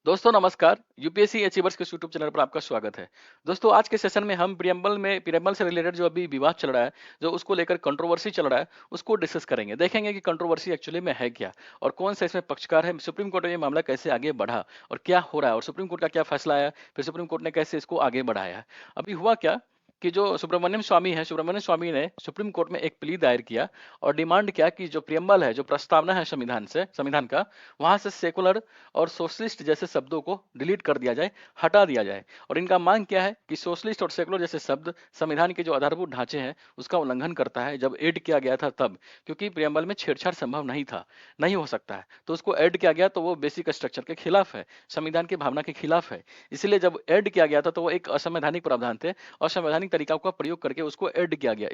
दोस्तों नमस्कार। UPSC achievers के यूट्यूब चैनल पर आपका स्वागत है। दोस्तों आज के सेशन में हम प्रियम्बल से रिलेटेड जो अभी विवाद चल रहा है, जो उसको लेकर कंट्रोवर्सी चल रहा है, उसको डिस्कस करेंगे। देखेंगे कि कंट्रोवर्सी एक्चुअली में है क्या और कौन सा इसमें पक्षकार है, सुप्रीम कोर्ट में ये मामला कैसे आगे बढ़ा और क्या हो रहा है और सुप्रीम कोर्ट का क्या फैसला आया, फिर सुप्रीम कोर्ट ने कैसे इसको आगे बढ़ाया है। अभी हुआ क्या कि जो सुब्रमण्यम स्वामी ने सुप्रीम कोर्ट में एक प्ली दायर किया और डिमांड किया कि जो प्रियम्बल है, जो प्रस्तावना है संविधान का, वहां से सेकुलर और सोशलिस्ट जैसे शब्दों को डिलीट कर दिया जाए, हटा दिया जाए। और इनका मांग क्या है कि सोशलिस्ट और सेकुलर जैसे शब्द संविधान के जो आधारभूत ढांचे हैं उसका उल्लंघन करता है, जब ऐड किया गया था तब, क्योंकि प्रियम्बल में छेड़छाड़ संभव नहीं था, नहीं हो सकता है, तो उसको ऐड किया गया तो वो बेसिक स्ट्रक्चर के खिलाफ है, संविधान की भावना के खिलाफ है। इसलिए जब ऐड किया गया था तो वो एक असंवैधानिक प्रावधान थे और संवैधानिक तरीका का प्रयोग करके उसको ऐड किया गया।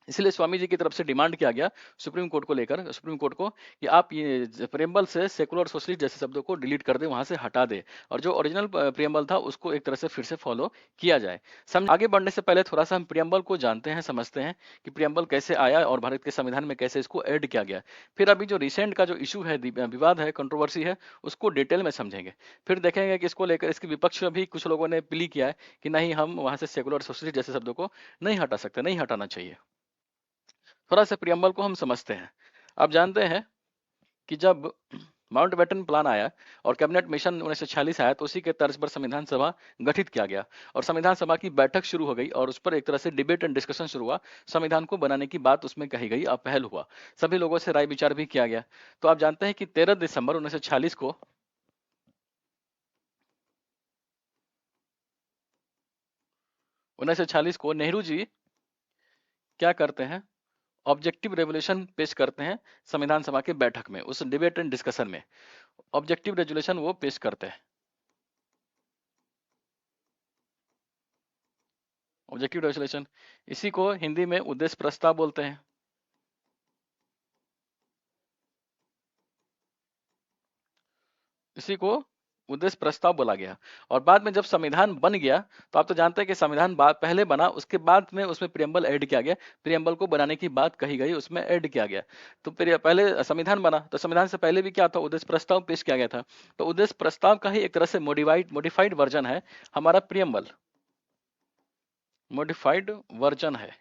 इसलिए स्वामी जी की तरफ से डिमांड किया गया सुप्रीम कोर्ट को कि आप ये प्रियम्बल से सेकुलर सोशलिस्ट जैसे शब्दों को डिलीट कर दे, वहां से हटा दे और जो ओरिजिनल प्रियम्बल था उसको एक तरह से फिर से फॉलो किया जाए। आगे बढ़ने से पहले थोड़ा सा हम प्रियम्बल को जानते हैं, समझते हैं कि प्रियम्बल कैसे आया और भारत के संविधान में कैसे इसको ऐड किया गया। फिर अभी जो रिसेंट का जो इशू है, विवाद है, कंट्रोवर्सी है, उसको डिटेल में समझेंगे। फिर देखेंगे कि इसको लेकर इसके विपक्ष में भी कुछ लोगों ने प्ली किया है कि नहीं, हम वहां से सेकुलर सोशलिस्ट जैसे शब्दों को नहीं हटा सकते, नहीं हटाना चाहिए। थोड़ा सा प्रियम्बल को हम समझते हैं। आप जानते हैं कि जब माउंटबेटन प्लान आया और कैबिनेट मिशन 1946 आया तो उसी के तर्ज पर संविधान सभा गठित किया गया और संविधान सभा की बैठक शुरू हो गई और उस पर एक तरह से डिबेट एंड डिस्कशन शुरू हुआ। संविधान को बनाने की बात उसमें कही गई और पहल हुआ, सभी लोगों से राय विचार भी किया गया। तो आप जानते हैं कि 13 दिसंबर 1946 को नेहरू जी क्या करते हैं, ऑब्जेक्टिव रेजोल्यूशन पेश करते हैं संविधान सभा के बैठक में, उस डिबेट एंड डिस्कशन में ऑब्जेक्टिव रेजोल्यूशन वो पेश करते हैं। ऑब्जेक्टिव रेजोल्यूशन, इसी को हिंदी में उद्देश्य प्रस्ताव बोलते हैं। इसी को उद्देश्य प्रस्ताव बोला गया। और बाद में जब संविधान बन गया तो आप तो जानते हैं कि संविधान पहले बना, उसके बाद में उसमें प्रियम्बल ऐड किया गया, प्रियम्बल को बनाने की बात कही गई, उसमें ऐड किया गया। तो फिर पहले संविधान बना तो संविधान से पहले भी क्या था, उद्देश्य प्रस्ताव पेश किया गया था। तो उद्देश्य प्रस्ताव का ही एक तरह से मोडिफाइड वर्जन है हमारा प्रियम्बल, मोडिफाइड वर्जन है।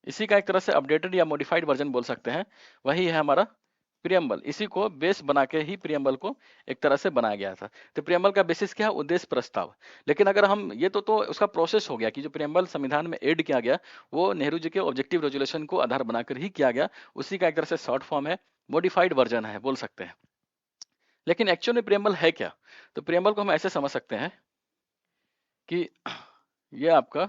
इसी का एक तरह से अपडेटेड या मॉडिफाइड वर्जन बोल सकते हैं, वही है हमारा प्रियम्बल। इसी को बेस बना के ही प्रियम्बल को एक तरह से बनाया गया था। तो प्रियम्बल का बेसिस क्या है, उद्देश्य प्रस्ताव। लेकिन अगर हम ये तो उसका प्रोसेस हो गया कि जो प्रियम्बल संविधान में ऐड किया गया वो नेहरू जी के ऑब्जेक्टिव रेजोल्यूशन को आधार बनाकर ही किया गया, उसी का एक तरह से शॉर्ट फॉर्म है, मॉडिफाइड वर्जन है बोल सकते हैं। लेकिन एक्चुअल में प्रियम्बल है क्या, तो प्रियम्बल को हम ऐसे समझ सकते हैं कि ये आपका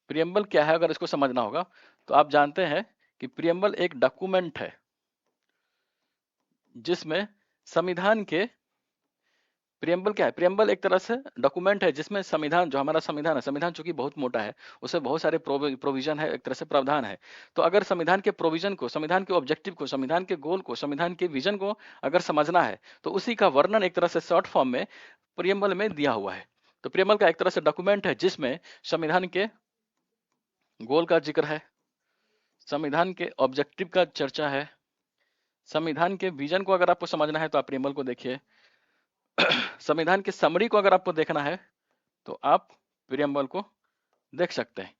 प्रियम्बल क्या है। अगर इसको समझना होगा तो आप जानते हैं कि प्रियम्बल एक डॉक्यूमेंट है जिसमें संविधान के, प्रियम्बल क्या है, प्रियम्बल एक तरह से डॉक्यूमेंट है जिसमें संविधान, जो हमारा संविधान है, संविधान चूंकि बहुत मोटा है, उसमें बहुत सारे प्रोविजन है, एक तरह से प्रावधान है। तो अगर संविधान के प्रोविजन को, संविधान के ऑब्जेक्टिव को, संविधान के गोल को, संविधान के विजन को अगर समझना है तो उसी का वर्णन एक तरह से शॉर्ट फॉर्म में प्रियम्बल में दिया हुआ है। तो प्रियम्बल का एक तरह से डॉक्यूमेंट है जिसमें संविधान के गोल का जिक्र है, संविधान के ऑब्जेक्टिव का चर्चा है, संविधान के विजन को अगर आपको समझना है तो आप प्रियम्बल को देखिए, संविधान के समरी को अगर आपको देखना है तो आप प्रियम्बल को देख सकते हैं।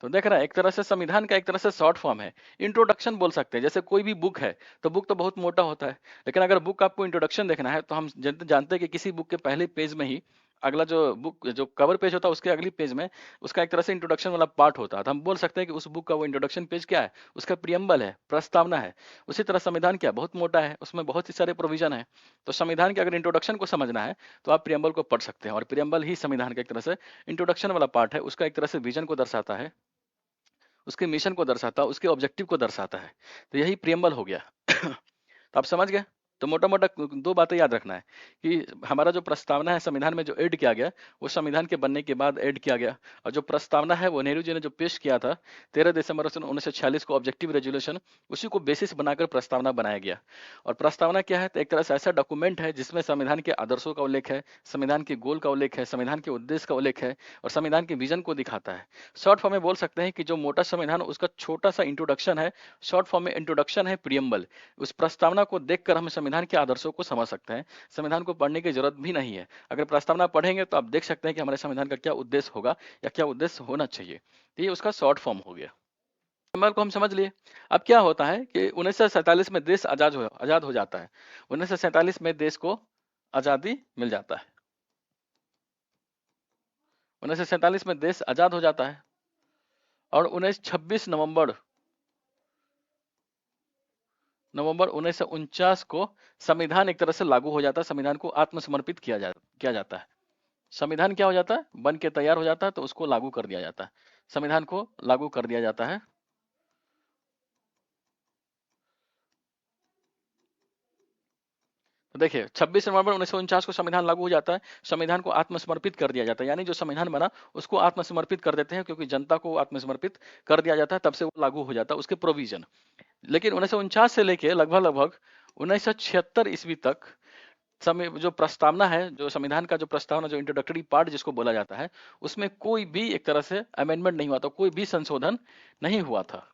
तो देख रहा है, एक तरह से संविधान का एक तरह से शॉर्ट फॉर्म है, इंट्रोडक्शन बोल सकते हैं। जैसे कोई भी बुक है तो बुक तो बहुत मोटा होता है, लेकिन अगर बुक आपको इंट्रोडक्शन देखना है तो हम जानते हैं कि किसी बुक के पहले पेज में ही अगला जो बुक, जो कवर पेज होता है उसके अगली पेज में उसका एक तरह से इंट्रोडक्शन वाला पार्ट होता है। तो हम बोल सकते हैं कि उस बुक का वो इंट्रोडक्शन पेज क्या है, उसका प्रियम्बल है, प्रस्तावना है। उसी तरह संविधान क्या बहुत मोटा है, उसमें बहुत ही सारे प्रोविजन है। तो संविधान के अगर इंट्रोडक्शन को समझना है तो आप प्रियम्बल को पढ़ सकते हैं, और प्रियम्बल ही संविधान का एक तरह से इंट्रोडक्शन वाला पार्ट है, उसका एक तरह से विजन को दर्शाता है, उसके मिशन को दर्शाता है, उसके ऑब्जेक्टिव को दर्शाता है। तो यही प्रियम्बल हो गया। तो आप समझ गए। तो मोटा मोटा दो बातें याद रखना है कि हमारा जो प्रस्तावना है संविधान में जो ऐड किया गया वो संविधान के बनने के बाद ऐड किया गया, और जो प्रस्तावना है वो नेहरू जी ने जो पेश किया था 13 दिसंबर 1946 को ऑब्जेक्टिव रेजोल्यूशन, उसी को बेसिस बनाकर प्रस्तावना बनाया गया। और प्रस्तावना क्या है, तो एक तरह से ऐसा डॉक्यूमेंट है जिसमें संविधान के आदर्शों का उल्लेख है, संविधान के गोल का उल्लेख है, संविधान के उद्देश्य का उल्लेख है और संविधान के विजन को दिखाता है। शॉर्ट फॉर्म में बोल सकते हैं कि जो मोटा संविधान उसका छोटा सा इंट्रोडक्शन है, शॉर्ट फॉर्म में इंट्रोडक्शन है प्रियम्बल। उस प्रस्तावना को देखकर हम संविधान के आदर्शों को समझ सकते हैं। संविधान को पढ़ने की जरूरत भी नहीं है। अगर प्रस्तावना पढ़ेंगे तो आप देख सकते हैं कि हमारे संविधान का क्या उद्देश्य होगा या क्या उद्देश्य होना चाहिए। तो ये उसका शॉर्ट फॉर्म हो गया। प्रियम्बल को हम समझ लिए। अब क्या होता है कि 1947 में देश आजाद हो जाता है। 1947 में देश को आजादी मिल जाता है। 1947 में देश आजाद हो जाता है और 26 नवंबर 1949 को संविधान एक तरह से लागू हो जाता है। संविधान को आत्मसमर्पित किया जाता है। संविधान क्या हो जाता है, बन के तैयार हो जाता है, तो उसको लागू कर दिया जाता है। संविधान को लागू कर दिया जाता है। तो देखिए 26 नवंबर 1949 को संविधान लागू हो जाता है। संविधान को आत्मसमर्पित कर दिया जाता है, यानी जो संविधान बना उसको आत्मसमर्पित कर देते हैं, क्योंकि जनता को आत्मसमर्पित कर दिया जाता है, तब से वो लागू हो जाता है उसके प्रोविजन। लेकिन 1949 से लेके लगभग 1976 ईस्वी तक समय जो प्रस्तावना है, जो संविधान का जो प्रस्तावना, जो इंट्रोडक्टरी पार्ट जिसको बोला जाता है, उसमें कोई भी एक तरह से अमेंडमेंट नहीं हुआ था, कोई भी संशोधन नहीं हुआ था।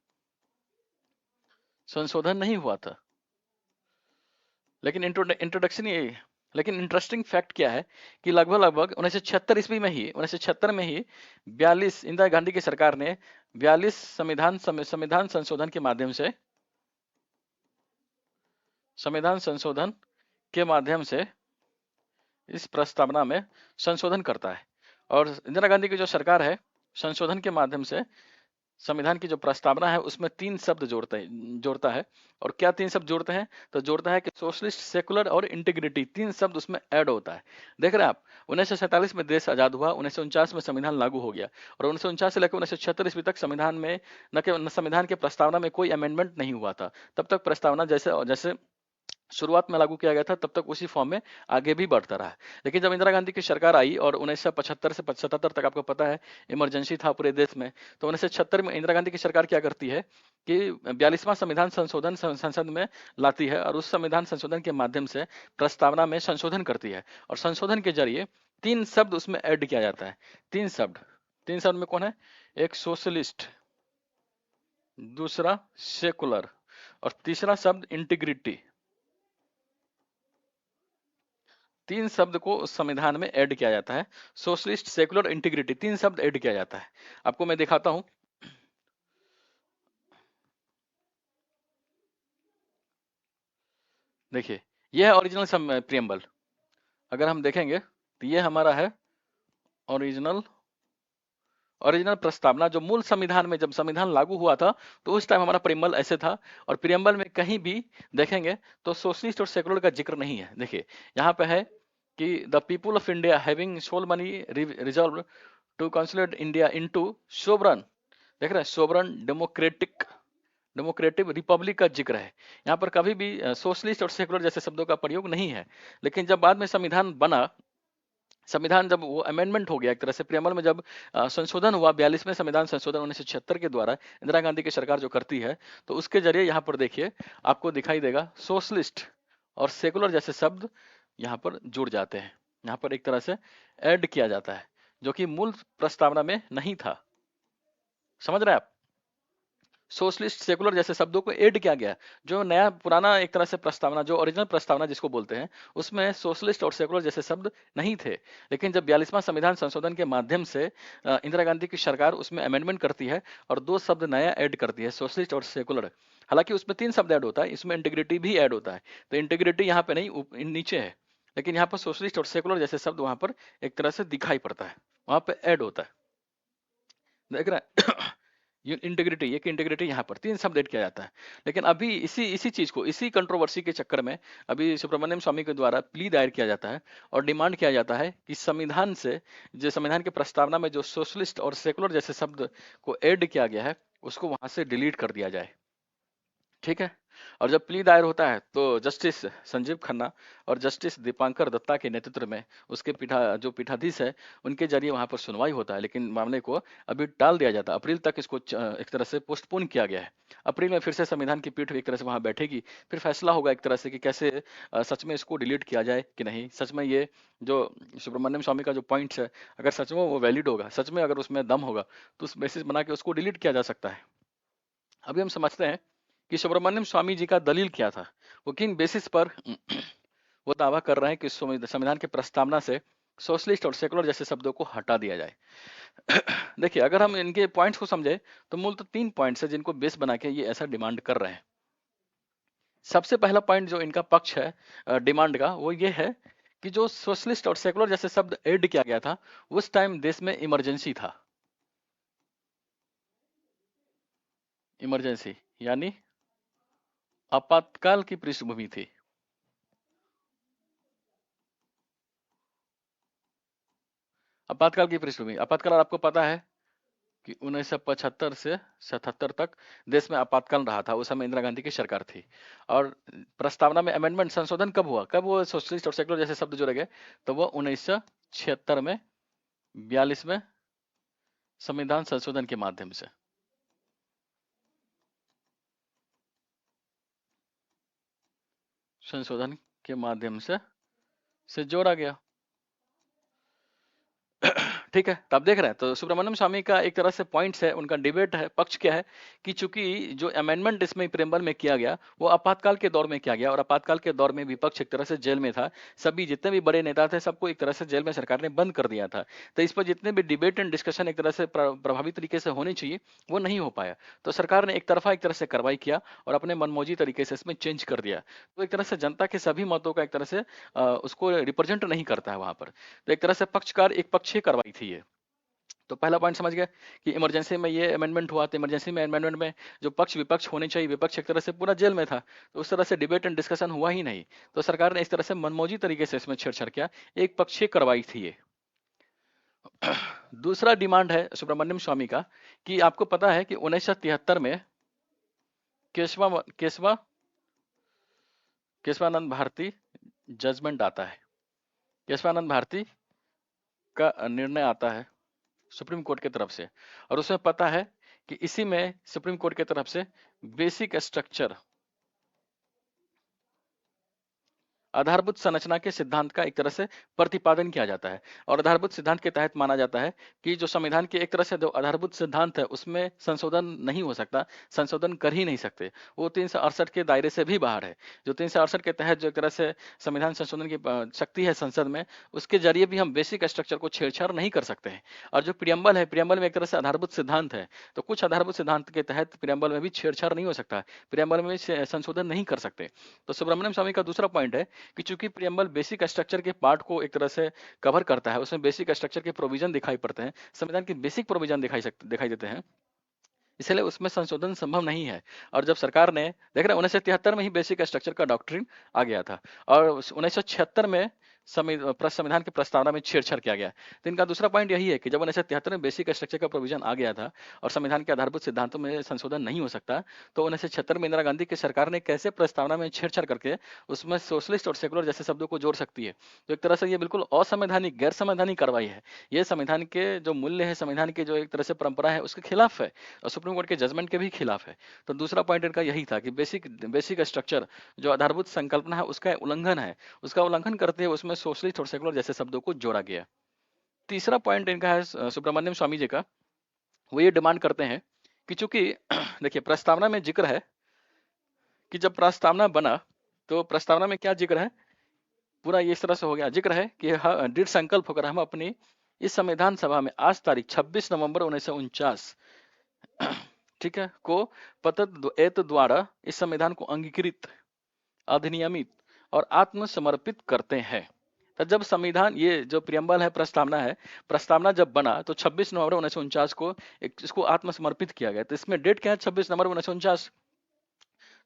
संशोधन नहीं हुआ था। लेकिन इंट्रोडक्शन ये, लेकिन इंटरेस्टिंग फैक्ट क्या है कि लगभग 1976 ईस्वी में ही 1976 में ही 42 इंदिरा गांधी की सरकार ने 42 संविधान संशोधन के माध्यम से इस प्रस्तावना में संशोधन करता है। और इंदिरा गांधी की जो सरकार है, संशोधन के माध्यम से संविधान की जो प्रस्तावना है उसमें 3 शब्द जोड़ता है। और क्या 3 शब्द जोड़ते हैं? तो जोड़ता है कि सोशलिस्ट, सेकुलर और इंटीग्रिटी, 3 शब्द उसमें ऐड होता है। देख रहे हैं आप, 1947 में देश आजाद हुआ, 1949 में संविधान लागू हो गया और 1949 से लेकर 1976 ईस्वी तक संविधान में संविधान के प्रस्तावना में कोई अमेंडमेंट नहीं हुआ था। तब तक प्रस्तावना जैसे शुरुआत में लागू किया गया था, तब तक उसी फॉर्म में आगे भी बढ़ता रहा। लेकिन जब इंदिरा गांधी की सरकार आई और 1975 से 77 तक आपको पता है इमरजेंसी था पूरे देश में, तो 1976 में इंदिरा गांधी की सरकार क्या करती है कि 42वां संविधान संशोधन संसद में लाती है और उस संविधान संशोधन के माध्यम से प्रस्तावना में संशोधन करती है। और संशोधन के जरिए 3 शब्द उसमें ऐड किया जाता है। 3 शब्द में कौन है? एक सोशलिस्ट, दूसरा सेकुलर और तीसरा शब्द इंटीग्रिटी। 3 शब्द को उस संविधान में ऐड किया जाता है। सोशलिस्ट, सेकुलर, इंटीग्रिटी, 3 शब्द ऐड किया जाता है। आपको मैं दिखाता हूं। देखिए, यह है ओरिजिनल प्रियम्बल। अगर हम देखेंगे तो ये हमारा है ओरिजिनल प्रस्तावना, जो मूल संविधान में जब संविधान लागू हुआ था तो उस टाइम हमारा प्रियम्बल ऐसे था। और प्रियम्बल में कहीं भी देखेंगे तो सोशलिस्ट और सेकुलर का जिक्र नहीं है। देखिए यहाँ पे है कि the people of India having solemnly resolved to consolidate India into sovereign, देख रहे हैं, सोवरन डेमोक्रेटिक रिपब्लिक का जिक्र है। यहाँ पर कभी भी सोशलिस्ट और सेकुलर जैसे शब्दों का प्रयोग नहीं है। लेकिन जब बाद में संविधान बना, संविधान जब वो अमेंडमेंट हो गया एक तरह से, प्रियम्बल में जब संशोधन हुआ, 42वें संविधान संशोधन 1976 के द्वारा इंदिरा गांधी की सरकार जो करती है, तो उसके जरिए यहाँ पर देखिए आपको दिखाई देगा सोशलिस्ट और सेकुलर जैसे शब्द यहाँ पर जुड़ जाते हैं। यहाँ पर एक तरह से ऐड किया जाता है, जो कि मूल प्रस्तावना में नहीं था। समझ रहे हैं आप? सोशलिस्ट, सेकुलर जैसे शब्दों को ऐड किया गया। जो नया पुराना एक तरह से प्रस्तावना, जो ओरिजिनल प्रस्तावना जिसको बोलते हैं, उसमें सोशलिस्ट और सेकुलर जैसे शब्द नहीं थे। लेकिन जब 42वां संविधान संशोधन के माध्यम से इंदिरा गांधी की सरकार उसमें अमेंडमेंट करती है और 2 शब्द नया ऐड करती है, सोशलिस्ट और सेकुलर। हालांकि उसमें 3 शब्द ऐड होता है, इसमें इंटीग्रिटी भी ऐड होता है। तो इंटीग्रिटी यहाँ पे नहीं, नीचे है, लेकिन यहाँ पर सोशलिस्ट और सेकुलर जैसे शब्द वहां पर एक तरह से दिखाई पड़ता है, वहां पे ऐड होता है। देख रहे हैं? इंटीग्रिटी यहाँ पर 3 शब्द ऐड किया जाता है। लेकिन अभी इसी चीज को, इसी कंट्रोवर्सी के चक्कर में अभी सुब्रमण्यम स्वामी के द्वारा प्ली दायर किया जाता है और डिमांड किया जाता है कि संविधान से, जो संविधान की प्रस्तावना में जो सोशलिस्ट और सेकुलर जैसे शब्द को ऐड किया गया है, उसको वहां से डिलीट कर दिया जाए। ठीक है। और जब प्ली दायर होता है तो जस्टिस संजीव खन्ना और जस्टिस दीपांकर दत्ता के नेतृत्व में उसके जो पीठाधीश है, उनके जरिए वहां पर सुनवाई होता है। लेकिन मामले को अभी टाल दिया जाता है, अप्रैल तक इसको एक तरह से पोस्टपोन किया गया है। अप्रैल में फिर से संविधान की पीठ एक तरह से वहां बैठेगी, फिर फैसला होगा एक तरह से कि कैसे सच में इसको डिलीट किया जाए कि नहीं। सच में ये जो सुब्रमण्यम स्वामी का जो पॉइंट है, अगर सच में वो वैलिड होगा, सच में अगर उसमें दम होगा, तो उस बेसिस बना के उसको डिलीट किया जा सकता है। अभी हम समझते हैं कि सुब्रमण्यम स्वामी जी का दलील क्या था। वो किन बेसिस पर वो दावा कर रहे हैं कि संविधान की प्रस्तावना से सोशलिस्ट और सेकुलर जैसे शब्दों को हटा दिया जाए। देखिए, अगर हम इनके पॉइंट्स को समझे तो मूल तो 3 पॉइंट्स है जिनको बेस बना के ये ऐसा डिमांड कर रहे हैं। सबसे पहला पॉइंट जो इनका पक्ष है डिमांड का, वो ये है कि जो सोशलिस्ट और सेकुलर जैसे शब्द ऐड किया गया था, उस टाइम देश में इमरजेंसी था। इमरजेंसी यानी आपातकाल की पृष्ठभूमि थी। आपातकाल की पृष्ठभूमि, आपातकाल आपको पता है कि 1975 से 77 तक देश में आपातकाल रहा था। उस समय इंदिरा गांधी की सरकार थी। और प्रस्तावना में अमेंडमेंट संशोधन कब हुआ, कब वो सोशलिस्ट और सेकुलर जैसे शब्द जोड़े गए? तो वो 1976 में 42वें संविधान संशोधन के माध्यम से। संशोधन के माध्यम से जोड़ा गया। ठीक है, तो आप देख रहे हैं, तो सुब्रमण्यम स्वामी का एक तरह से पॉइंट्स है, उनका डिबेट है, पक्ष क्या है कि चूंकि जो अमेंडमेंट इसमें प्रेम्बल में किया गया वो आपातकाल के दौर में किया गया, और आपातकाल के दौर में विपक्ष एक तरह से जेल में था। सभी जितने भी बड़े नेता थे सबको एक तरह से जेल में सरकार ने बंद कर दिया था। तो इस पर जितने भी डिबेट एंड डिस्कशन एक तरह से प्रभावी तरीके से होनी चाहिए वो नहीं हो पाया। तो सरकार ने एक तरफा एक तरह से कार्रवाई किया और अपने मनमौजी तरीके से इसमें चेंज कर दिया। तो एक तरह से जनता के सभी मतों का एक तरह से उसको रिप्रेजेंट नहीं करता है वहां पर। तो एक तरह से पक्षकार एक पक्षीय कार्रवाई थी ये। तो पहला पॉइंट समझ गए कि इमरजेंसी में ये अमेंडमेंट हुआ, तो इमरजेंसी में अमेंडमेंट में जो पक्ष विपक्ष होने चाहिए, विपक्ष एक तरह से पूरा जेल में था, तो उस तरह से डिबेट एंड डिस्कशन हुआ ही नहीं। तो सरकार ने इस तरह से मनमौजी तरीके से इसमें छेड़छाड़ किया, एक पक्षीय कार्रवाई थी ये। दूसरा डिमांड है सुब्रमण्यम स्वामी का कि आपको पता है कि 1973 में केशवा केशवा केशवानंद भारती जजमेंट आता है। केशवानंद भारती का निर्णय आता है सुप्रीम कोर्ट की तरफ से, और उसमें पता है कि इसी में सुप्रीम कोर्ट की तरफ से बेसिक स्ट्रक्चर, आधारभूत संरचना के सिद्धांत का एक तरह से प्रतिपादन किया जाता है। और आधारभूत सिद्धांत के तहत माना जाता है कि जो संविधान के एक तरह से जो आधारभूत सिद्धांत है उसमें संशोधन नहीं हो सकता, संशोधन कर ही नहीं सकते, वो 368 के दायरे से भी बाहर है। जो 368 के तहत जो एक तरह से संविधान संशोधन की शक्ति है संसद में, उसके जरिए भी हम बेसिक स्ट्रक्चर को छेड़छाड़ नहीं कर सकते हैं। और जो प्रियम्बल है, प्रियम्बल में एक तरह से आधारभूत सिद्धांत है, तो कुछ आधारभूत सिद्धांत के तहत प्रियम्बल में भी छेड़छाड़ नहीं हो सकता, प्रियम्बल में संशोधन नहीं कर सकते। तो सुब्रमण्यम स्वामी का दूसरा पॉइंट है कि चूंकि प्रियम्बल बेसिक स्ट्रक्चर के पार्ट को एक तरह से कवर करता है, उसमें बेसिक स्ट्रक्चर के प्रोविजन दिखाई पड़ते हैं, संविधान के बेसिक प्रोविजन दिखाई देते हैं, इसलिए उसमें संशोधन संभव नहीं है। और जब सरकार ने देख रहे 1973 में ही बेसिक स्ट्रक्चर का डॉक्ट्रिन आ गया था, और 1976 में संविधान की प्रस्तावना में छेड़छाड़ किया गया। तो इनका दूसरा पॉइंट यही है कि जब 1973 में बेसिक स्ट्रक्चर का प्रोविजन आ गया था और संविधान के आधारभूत सिद्धांतों में संशोधन नहीं हो सकता, तो 1976 में इंदिरा गांधी की सरकार ने कैसे प्रस्तावना में छेड़छाड़ करके उसमें सोशलिस्ट और सेकुलर जैसे शब्दों को जोड़ सकती है? तो एक तरह से ये बिल्कुल असंवैधानिक, गैर संवैधानिक कार्रवाई है। ये संविधान के जो मूल्य है, संविधान की जो एक तरह से परंपरा है, उसके खिलाफ है और सुप्रीम कोर्ट के जजमेंट के भी खिलाफ है। तो दूसरा पॉइंट इनका यही था कि बेसिक स्ट्रक्चर जो आधारभूत संकल्पना है उसका उल्लंघन है, उसका उल्लंघन करते हुए उसमें सोशलिस्ट और सेकुलर जैसे शब्दों को जोड़ा गया। तीसरा पॉइंट इनका है सुब्रमण्यम स्वामी जी का, वो ये डिमांड करते हैं कि चूंकि देखिए प्रस्तावना में जिक्र है कि जब प्रस्तावना बना तो प्रस्तावना में क्या जिक्र है, पूरा ये इस तरह से हो गया, जिक्र है कि दृढ़ संकल्प होकर हम अपनी इस संविधान सभा में आज तारीख 26 नवंबर 1949 ठीक है को पत्र द्वारा इस संविधान को अंगीकृत, अधिनियमित और आत्मसमर्पित करते हैं। तो जब संविधान, ये जो प्रियम्बल है, प्रस्तावना है, प्रस्तावना जब बना तो 26 नवंबर 1949 को इसको आत्मसमर्पित किया गया। तो इसमें डेट क्या है, 26 नवंबर 1949,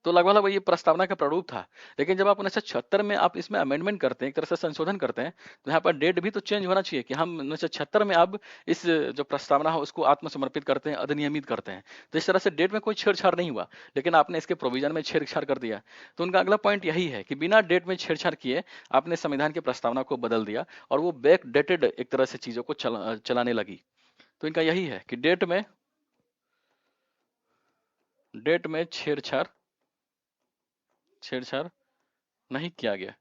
तो लगभग ये प्रस्तावना का प्रारूप था। लेकिन जब आप 1976 में आप इसमें अमेंडमेंट करते हैं, एक तरह से संशोधन करते हैं, तो यहाँ पर डेट भी तो चेंज होना चाहिए कि हम 1976 में अब इस जो प्रस्तावना है उसको आत्मसमर्पित करते हैं, अधिनियमित करते हैं। तो इस तरह से डेट में कोई छेड़छाड़ नहीं हुआ, लेकिन आपने इसके प्रोविजन में छेड़छाड़ कर दिया। तो उनका अगला पॉइंट यही है कि बिना डेट में छेड़छाड़ किए आपने संविधान की प्रस्तावना को बदल दिया और वो बैक डेटेड एक तरह से चीजों को चलाने लगी। तो इनका यही है कि डेट में छेड़छाड़ नहीं किया गया।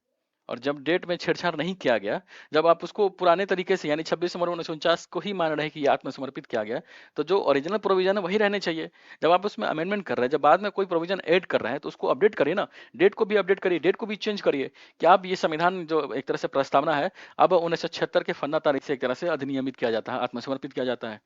और जब डेट में छेड़छाड़ नहीं किया गया, जब आप उसको पुराने तरीके से यानी 26 नवंबर 1949 को ही मान रहे हैं कि ये आत्मसमर्पित किया गया, तो जो ओरिजिनल प्रोविजन है वही रहने चाहिए। जब आप उसमें अमेंडमेंट कर रहे हैं, जब बाद में कोई प्रोविजन ऐड कर रहे हैं, तो उसको अपडेट करिए ना, डेट को भी अपडेट करिए, डेट को भी चेंज करिए कि आप ये संविधान जो एक तरह से प्रस्तावना है, अब 1976 के फन्ना तारीख से एक तरह से अधिनियमित किया जाता है, आत्मसमर्पित किया जाता है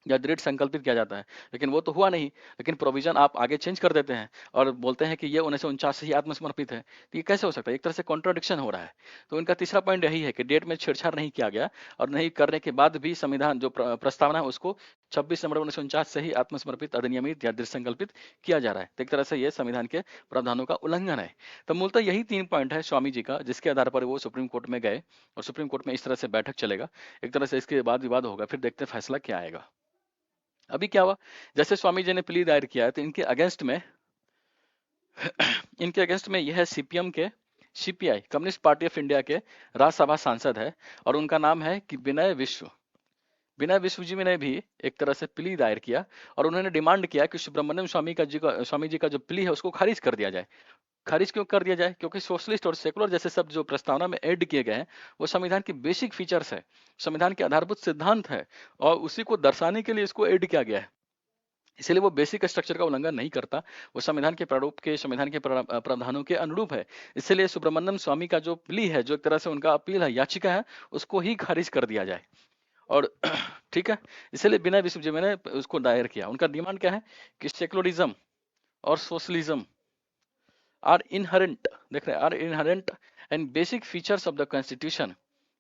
या दृढ़ संकल्पित किया जाता है। लेकिन वो तो हुआ नहीं, लेकिन प्रोविजन आप आगे चेंज कर देते हैं और बोलते हैं कि ये 1949 से ही आत्मसमर्पित है, तो ये कैसे हो सकता है? एक तरह से कॉन्ट्राडिक्शन हो रहा है। तो इनका तीसरा पॉइंट यही है कि डेट में छेड़छाड़ नहीं किया गया और नहीं करने के बाद भी संविधान जो प्रस्तावना है उसको 26 नवंबर 1949 से ही आत्मसमर्पित, अधिनियमित या दृढ़ संकल्पित किया जा रहा है। तो एक तरह से ये संविधान के प्रावधानों का उल्लंघन है। तो मूलतः यही 3 पॉइंट है स्वामी जी का, जिसके आधार पर वो सुप्रीम कोर्ट में गए और सुप्रीम कोर्ट में इस तरह से बैठक चलेगा। एक तरह से इसके बाद विवाद होगा, फिर देखते हैं फैसला क्या आएगा। अभी क्या हुआ, जैसे स्वामी जी ने प्ली दायर किया है, तो इनके अगेंस्ट में इनके अगेंस्ट में यह है सीपीएम के CPI communist party of India के राज्यसभा सांसद है और उनका नाम है कि विनय विश्व। विनय विश्व जी ने भी एक तरह से प्ली दायर किया और उन्होंने डिमांड किया कि सुब्रमण्यम स्वामी जी का जो प्ली है उसको खारिज कर दिया जाए। खारिज क्यों कर दिया जाए? क्योंकि सोशलिस्ट और सेकुलर जैसे शब्द जो प्रस्तावना में ऐड किए गए हैं वो संविधान की बेसिक फीचर्स है, संविधान के आधारभूत सिद्धांत है और उसी को दर्शाने के लिए इसको ऐड किया गया है। इसलिए वो बेसिक स्ट्रक्चर का उल्लंघन नहीं करता, वो संविधान के प्रारूप के, संविधान के प्रावधानों के अनुरूप है। इसलिए सुब्रमण्यम स्वामी का जो प्ली है, जो एक तरह से उनका अपील है, याचिका है, उसको ही खारिज कर दिया जाए। और ठीक है, इसलिए बिना विश्व जी ने उसको दायर किया। उनका डिमांड क्या है कि सेकुलरिज्म और सोशलिज्म आर इनहेरेंट, देख रहे हैं, are inherent and basic features of the constitution.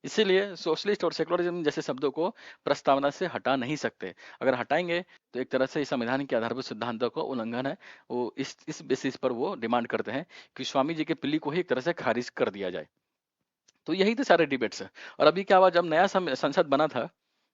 इसीलिए सोशलिस्ट और सेकुलरिज्म जैसे शब्दों को प्रस्तावना से हटा नहीं सकते। अगर हटाएंगे तो एक तरह से इस संविधान के आधारभूत सिद्धांतों का उल्लंघन है। वो इस बेसिस पर वो डिमांड करते हैं कि स्वामी जी के प्ली को ही एक तरह से खारिज कर दिया जाए। तो यही थे सारे डिबेट्स। और अभी क्या हुआ, जब नया संसद बना था,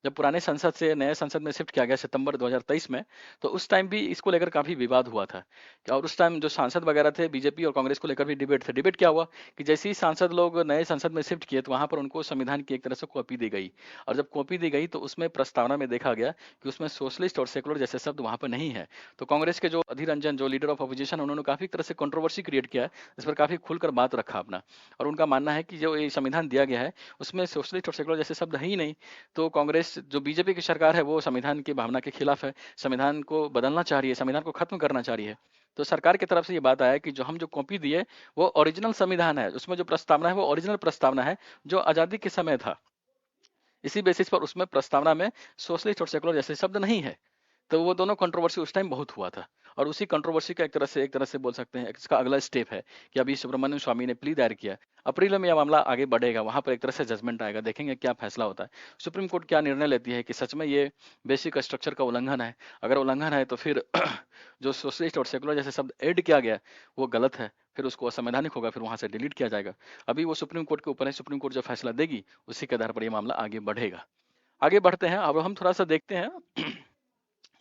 जब पुराने संसद से नए संसद में शिफ्ट किया गया सितंबर 2023 में, तो उस टाइम भी इसको लेकर काफी विवाद हुआ था। और उस टाइम जो सांसद वगैरह थे बीजेपी और कांग्रेस को लेकर भी डिबेट थे। डिबेट क्या हुआ कि जैसे ही सांसद लोग नए संसद में शिफ्ट किए तो वहां पर उनको संविधान की एक तरह से कॉपी दी गई। और जब कॉपी दी गई तो उसमें प्रस्तावना में देखा गया कि उसमें सोशलिस्ट और सेकुलर जैसे शब्द वहां पर नहीं है। तो कांग्रेस के जो अधीर रंजन, जो लीडर ऑफ अपोजिशन, उन्होंने काफी तरह से कंट्रोवर्सी क्रिएट किया है, इस पर काफी खुलकर बात रखा अपना। और उनका मानना है कि जो ये संविधान दिया गया है उसमें सोशलिस्ट और सेकुलर जैसे शब्द है ही नहीं। तो कांग्रेस जो बीजेपी की सरकार है वो संविधान की भावना के खिलाफ है, संविधान को बदलना चाह रही है, संविधान को खत्म करना चाह रही है। तो सरकार की तरफ से ये बात आया कि जो कॉपी दिए वो ओरिजिनल संविधान है, उसमें जो प्रस्तावना है वो ओरिजिनल प्रस्तावना है जो आजादी के समय था। इसी बेसिस पर उसमें प्रस्तावना में सोशलिस्ट और सेकुलर जैसे शब्द नहीं है। तो वो दोनों कंट्रोवर्सी उस टाइम बहुत हुआ था। और उसी कंट्रोवर्सी का एक तरह से बोल सकते हैं इसका अगला स्टेप है कि अभी सुब्रमण्यम स्वामी ने प्ली दायर किया। अप्रैल में यह मामला आगे बढ़ेगा, वहां पर एक तरह से जजमेंट आएगा, देखेंगे क्या फैसला होता है, सुप्रीम कोर्ट क्या निर्णय लेती है कि सच में ये बेसिक स्ट्रक्चर का उल्लंघन है। अगर उल्लंघन है तो फिर जो सोशलिस्ट और सेकुलर जैसे शब्द ऐड किया गया वो गलत है, फिर उसको असंवैधानिक होगा, फिर वहां से डिलीट किया जाएगा। अभी वो सुप्रीम कोर्ट के ऊपर है, सुप्रीम कोर्ट जो फैसला देगी उसी के आधार पर यह मामला आगे बढ़ेगा। आगे बढ़ते हैं, अब हम थोड़ा सा देखते हैं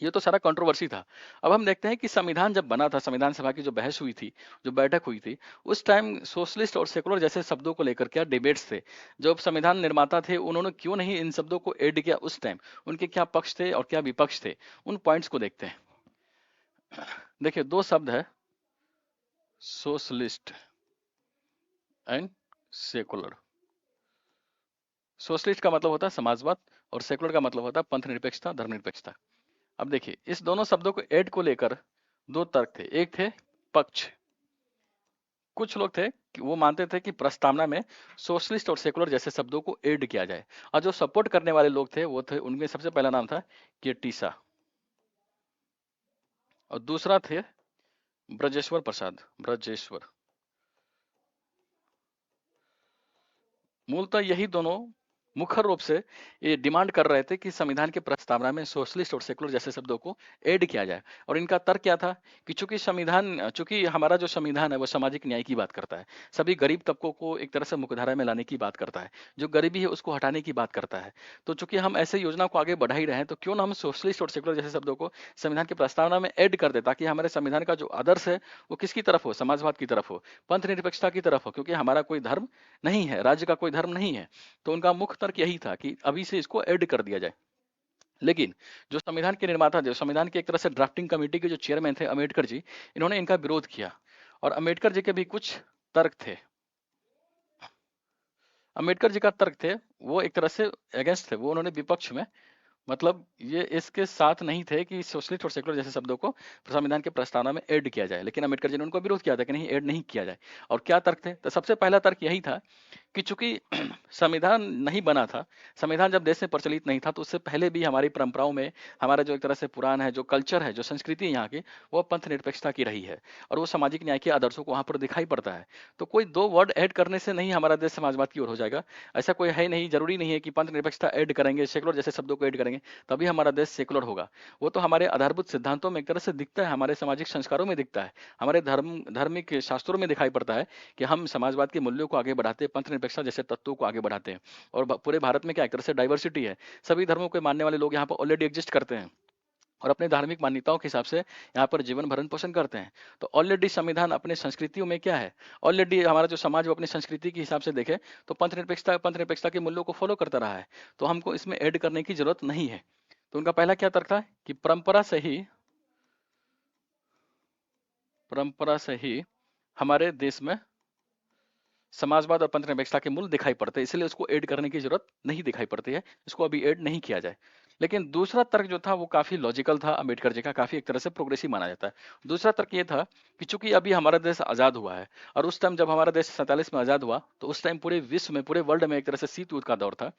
ये तो सारा कंट्रोवर्सी था। अब हम देखते हैं कि संविधान जब बना था, संविधान सभा की जो बहस हुई थी, जो बैठक हुई थी, उस टाइम सोशलिस्ट और सेकुलर जैसे शब्दों को लेकर क्या डिबेट्स थे। जो संविधान निर्माता थे उन्होंने क्यों नहीं इन शब्दों को ऐड किया उस टाइम, उनके क्या पक्ष थे और क्या विपक्ष थे, उन पॉइंट्स को देखते हैं। देखिए, दो शब्द है, सोशलिस्ट एंड सेकुलर। सोशलिस्ट का मतलब होता है समाजवाद और सेकुलर का मतलब होता है पंथ निरपेक्षता, धर्मनिरपेक्षता। अब देखिए, इस दोनों शब्दों को ऐड को लेकर दो तर्क थे। एक थे पक्ष, कुछ लोग थे कि वो मानते थे कि प्रस्तावना में सोशलिस्ट और सेकुलर जैसे शब्दों को ऐड किया जाए, और जो सपोर्ट करने वाले लोग थे वो थे, उनमें सबसे पहला नाम था केटीसा और दूसरा थे ब्रजेश्वर प्रसाद। ब्रजेश्वर, मूलतः यही दोनों मुख्य रूप से ये डिमांड कर रहे थे कि संविधान के प्रस्तावना में सोशलिस्ट और सेकुलर जैसे शब्दों को ऐड किया जाए। और इनका तर्क क्या था कि चूंकि हमारा जो संविधान है वो सामाजिक न्याय की बात करता है, सभी गरीब तबकों को एक तरह से मुख्यधारा में लाने की बात करता है, जो गरीबी है उसको हटाने की बात करता है। तो चूंकि हम ऐसे योजना को आगे बढ़ा ही रहे हैं, तो क्यों ना हम सोशलिस्ट और सेकुलर जैसे शब्दों को संविधान की प्रस्तावना में ऐड कर दे, ताकि हमारे संविधान का जो आदर्श है वो किसकी तरफ हो, समाजवाद की तरफ हो, पंथ निरपेक्षता की तरफ हो, क्योंकि हमारा कोई धर्म नहीं है, राज्य का कोई धर्म नहीं है। तो उनका मुख्य तर्क यही था कि अभी से इसको ऐड कर दिया जाए। लेकिन जो संविधान के निर्माता, जो संविधान के एक तरह से ड्राफ्टिंग कमेटी के जो चेयरमैन थे अम्बेडकर जी, इन्होंने इनका विरोध किया। और अम्बेडकर जी के भी कुछ तर्क थे। अम्बेडकर जी का तर्क थे, वो एक तरह से अगेंस्ट थे, वो उन्होंने विपक्ष में, मतलब ये इसके साथ नहीं थे कि सोशलिस्ट और सेकुलर जैसे शब्दों को संविधान के प्रस्तावना में ऐड किया जाए, लेकिन अम्बेडकर जी ने उनको विरोध किया था कि नहीं, ऐड नहीं किया जाए। और क्या तर्क थे? तो सबसे पहला तर्क यही था कि चूंकि संविधान नहीं बना था, संविधान जब देश में प्रचलित नहीं था, तो उससे पहले भी हमारी परंपराओं में हमारा जो एक तरह से पुराण है, जो कल्चर है, जो संस्कृति है यहाँ की, वो पंथ निरपेक्षता की रही है, और वो सामाजिक न्याय के आदर्शों को वहां पर दिखाई पड़ता है। तो कोई दो वर्ड ऐड करने से नहीं हमारा देश समाजवाद की ओर हो जाएगा, ऐसा कोई है नहीं, जरूरी नहीं है कि पंथ निरपेक्षता ऐड करेंगे, सेकुलर जैसे शब्दों को ऐड करेंगे तभी हमारा देश सेकुलर होगा। वो तो हमारे आधारभूत सिद्धांतों में एक तरह से दिखता है, हमारे सामाजिक संस्कारों में दिखता है, हमारे धार्मिक शास्त्रों में दिखाई पड़ता है कि हम समाजवाद के मूल्यों को आगे बढ़ाते हैं, पंथ निरपेक्षता जैसे तत्वों को आगे बढ़ाते हैं। और पूरे भारत में क्या एक तरह से डाइवर्सिटी है, सभी धर्मों के मानने वाले लोग यहाँ पर ऑलरेडी एग्जिस्ट करते हैं और अपने धार्मिक मान्यताओं के हिसाब से यहाँ पर जीवन भरण पोषण करते हैं। तो ऑलरेडी संविधान अपने संस्कृतियों में क्या है, ऑलरेडी हमारा जो समाज वो अपनी संस्कृति के हिसाब से देखे तो पंथ निरपेक्षता के मूल्यों को फॉलो करता रहा है, तो हमको इसमें ऐड करने की जरूरत नहीं है। तो उनका पहला क्या तर्क था कि परंपरा से ही हमारे देश में समाजवाद और पंथ निरपेक्षता के मूल दिखाई पड़ते हैं, इसलिए उसको ऐड करने की जरूरत नहीं दिखाई पड़ती है, इसको अभी ऐड नहीं किया जाए। लेकिन दूसरा तर्क जो था वो काफी लॉजिकल था, अम्बेडकर जी का काफी एक तरह से प्रोग्रेसिव माना जाता है। दूसरा तर्क ये था कि चूंकि अभी हमारा देश आजाद हुआ है, और उस टाइम जब हमारा देश 47 में आजाद हुआ, तो उस टाइम पूरे विश्व में, पूरे वर्ल्ड में एक तरह से शीत युद्ध का दौर था,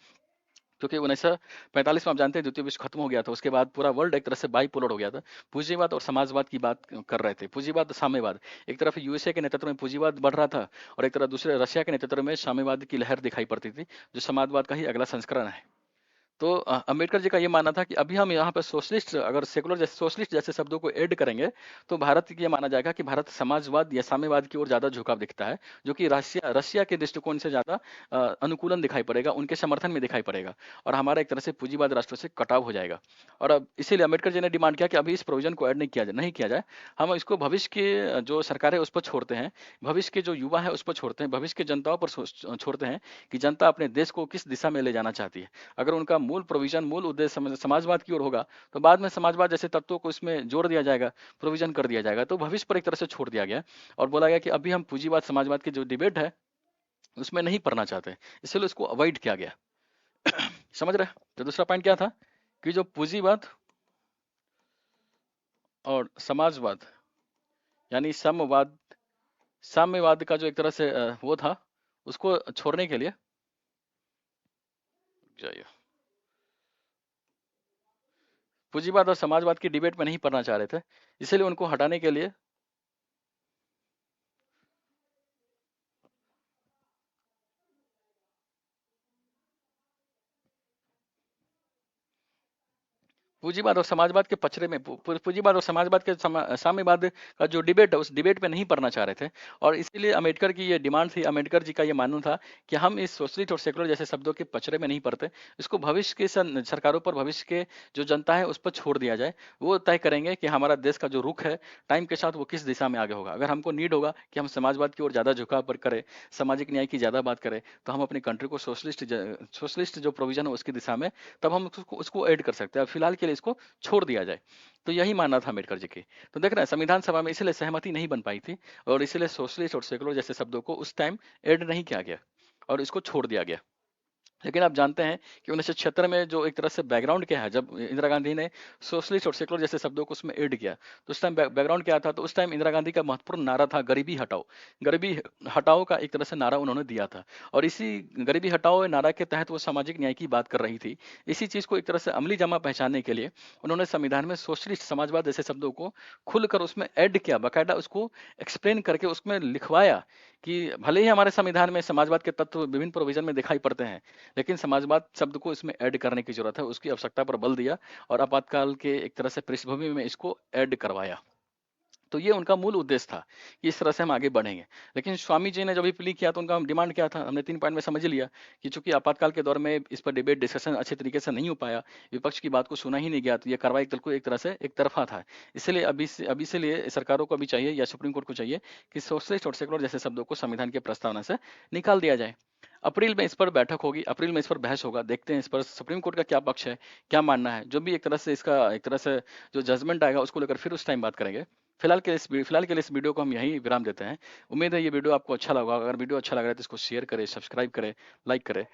क्योंकि 1945 में आप जानते हैं द्वितीय विश्व खत्म हो गया था, उसके बाद पूरा वर्ल्ड एक तरह से बाइपोलर हो गया था। पूंजीवाद और समाजवाद की बात कर रहे थे, पूंजीवाद और साम्यवाद, एक तरफ यूएसए के नेतृत्व में पूंजीवाद बढ़ रहा था, और एक तरफ दूसरे रशिया के नेतृत्व में साम्यवाद की लहर दिखाई पड़ती थी, जो समाजवाद का ही अगला संस्करण है। तो अम्बेडकर जी का ये मानना था कि अभी हम यहाँ पे सोशलिस्ट, अगर सेकुलर जैसे सोशलिस्ट जैसे शब्दों को ऐड करेंगे, तो भारत ये माना जाएगा कि भारत समाजवाद या साम्यवाद की ओर ज्यादा झुकाव दिखता है, जो कि रशिया रशिया के दृष्टिकोण से ज्यादा अनुकूलन दिखाई पड़ेगा, उनके समर्थन में दिखाई पड़ेगा, और हमारा एक तरह से पूंजीवाद राष्ट्रों से कटाव हो जाएगा। और अब इसीलिए अम्बेडकर जी ने डिमांड किया कि अभी इस प्रोविजन को ऐड नहीं किया जाए, हम इसको भविष्य के जो सरकार है उस पर छोड़ते हैं, भविष्य के जो युवा है उस पर छोड़ते हैं, भविष्य के जनताओं पर छोड़ते हैं कि जनता अपने देश को किस दिशा में ले जाना चाहती है। अगर उनका मूल प्रोविजन, मूल उद्देश्य समाजवाद की ओर होगा, तो बाद में समाजवाद जैसे तत्वों को इसमें जोड़ दिया जाएगा, प्रोविजन कर दिया जाएगा, तो भविष्य पर एक तरह से छोड़ दिया गया, और बोला गया कि अभी हम पूंजीवाद समाजवाद की जो डिबेट है उसमें नहीं पढ़ना चाहते, इसलिए उसको अवॉइड किया गया। समझ रहे? तो दूसरा पॉइंट क्या था कि जो पूंजीवाद और समाजवाद यानी साम्यवाद का जो एक तरह से वो था, उसको छोड़ने के लिए जाइए, पूंजीवाद और समाजवाद की डिबेट में नहीं पढ़ना चाह रहे थे, इसलिए उनको हटाने के लिए पूंजीवाद और समाजवाद के पचड़े में पूंजीवाद और समाजवाद के साम्यवाद का जो डिबेट है उस डिबेट में नहीं पढ़ना चाह रहे थे, और इसीलिए अम्बेडकर की ये डिमांड थी, अम्बेडकर जी का ये मानना था कि हम इस सोशलिस्ट और सेकुलर जैसे शब्दों के पचड़े में नहीं पढ़ते, इसको भविष्य के सरकारों पर, भविष्य के जो जनता है उस पर छोड़ दिया जाए, वो तय करेंगे कि हमारा देश का जो रुख है टाइम के साथ वो किस दिशा में आगे होगा। अगर हमको नीड होगा कि हम समाजवाद की ओर ज्यादा झुकाव पर करें, सामाजिक न्याय की ज्यादा बात करें, तो हम अपनी कंट्री को सोशलिस्ट जो प्रोविजन है उसकी दिशा में, तब हम उसको ऐड कर सकते हैं, फिलहाल के लिए इसको छोड़ दिया जाए। तो यही मानना था अम्बेडकर जी की। तो देख रहे हैं संविधान सभा में इसलिए सहमति नहीं बन पाई थी, और इसलिए सोशलिस्ट और सेकुलर जैसे शब्दों को उस टाइम ऐड नहीं किया गया और इसको छोड़ दिया गया। लेकिन आप जानते हैं कि 1976 में जो एक तरह से बैकग्राउंड क्या है, जब इंदिरा गांधी ने सोशलिस्ट और सेकुलर जैसे शब्दों को उसमें ऐड किया, तो उस टाइम बैकग्राउंड क्या था? तो उस टाइम इंदिरा गांधी का महत्वपूर्ण नारा था गरीबी हटाओ। गरीबी हटाओ का एक तरह से नारा उन्होंने दिया था, और इसी गरीबी हटाओ नारा के तहत वो सामाजिक न्याय की बात कर रही थी। इसी चीज को एक तरह से अमली जामा पहचानने के लिए उन्होंने संविधान में सोशलिस्ट, समाजवाद जैसे शब्दों को खुलकर उसमें ऐड किया, बाकायदा उसको एक्सप्लेन करके उसमें लिखवाया कि भले ही हमारे संविधान में समाजवाद के तत्व विभिन्न प्रोविजन में दिखाई पड़ते हैं, लेकिन समाजवाद शब्द को इसमें ऐड करने की जरूरत है, उसकी आवश्यकता पर बल दिया, और आपातकाल के एक तरह से पृष्ठभूमि में इसको ऐड करवाया। तो ये उनका मूल उद्देश्य था कि इस तरह से हम आगे बढ़ेंगे। लेकिन स्वामी जी ने जब भी प्ली किया तो उनका डिमांड क्या था, हमने 3 पॉइंट में समझ लिया कि चूंकि आपातकाल के दौर में इस पर डिबेट डिस्कशन अच्छे तरीके से नहीं हो पाया, विपक्ष की बात को सुना ही नहीं गया, तो ये कार्रवाई बिल्कुल एक तरह से एक तरफा था। इसलिए अभी से लिए सरकारों को भी चाहिए या सुप्रीम कोर्ट को चाहिए कि सोशलिस्ट और सेकुलर जैसे शब्दों को संविधान के प्रस्तावना से निकाल दिया जाए। अप्रैल में इस पर बैठक होगी, अप्रैल में इस पर बहस होगा, देखते हैं इस पर सुप्रीम कोर्ट का क्या पक्ष है, क्या मानना है, जो भी एक तरह से इसका एक तरह से जो जजमेंट आएगा उसको लेकर फिर उस टाइम बात करेंगे। फिलहाल के लिए इस वीडियो को हम यहीं विराम देते हैं। उम्मीद है ये वीडियो आपको अच्छा लगा। अगर वीडियो अच्छा लग रहा है तो इसको शेयर करें, सब्सक्राइब करें, लाइक करें।